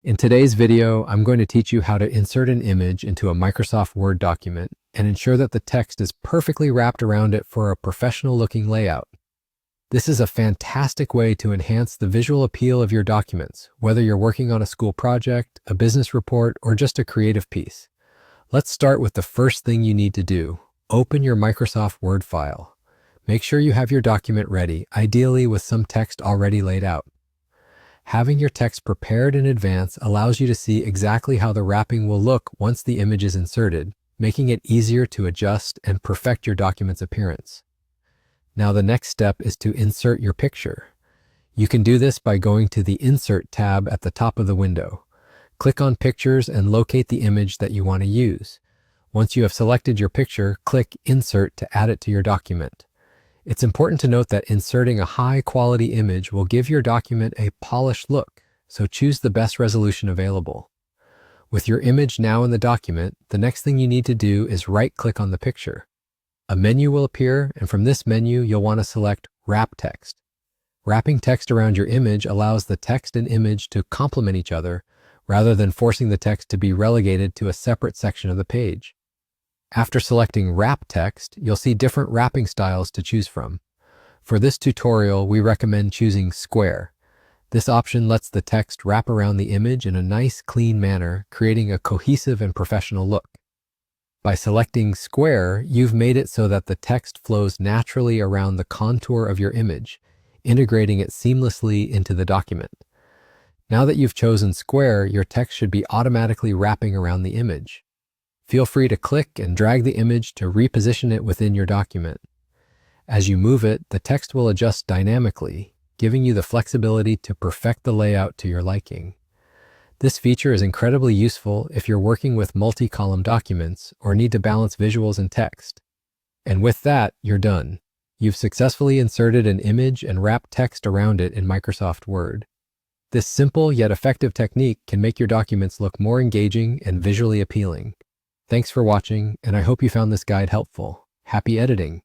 In today's video, I'm going to teach you how to insert an image into a Microsoft Word document and ensure that the text is perfectly wrapped around it for a professional-looking layout. This is a fantastic way to enhance the visual appeal of your documents, whether you're working on a school project, a business report, or just a creative piece. Let's start with the first thing you need to do. Open your Microsoft Word file. Make sure you have your document ready, ideally with some text already laid out. Having your text prepared in advance allows you to see exactly how the wrapping will look once the image is inserted, making it easier to adjust and perfect your document's appearance. Now the next step is to insert your picture. You can do this by going to the Insert tab at the top of the window. Click on Pictures and locate the image that you want to use. Once you have selected your picture, click Insert to add it to your document. It's important to note that inserting a high-quality image will give your document a polished look, so choose the best resolution available. With your image now in the document, the next thing you need to do is right-click on the picture. A menu will appear, and from this menu, you'll want to select Wrap Text. Wrapping text around your image allows the text and image to complement each other, rather than forcing the text to be relegated to a separate section of the page. After selecting Wrap Text, you'll see different wrapping styles to choose from. For this tutorial, we recommend choosing Square. This option lets the text wrap around the image in a nice, clean manner, creating a cohesive and professional look. By selecting Square, you've made it so that the text flows naturally around the contour of your image, integrating it seamlessly into the document. Now that you've chosen Square, your text should be automatically wrapping around the image. Feel free to click and drag the image to reposition it within your document. As you move it, the text will adjust dynamically, giving you the flexibility to perfect the layout to your liking. This feature is incredibly useful if you're working with multi-column documents or need to balance visuals and text. And with that, you're done. You've successfully inserted an image and wrapped text around it in Microsoft Word. This simple yet effective technique can make your documents look more engaging and visually appealing. Thanks for watching, and I hope you found this guide helpful. Happy editing!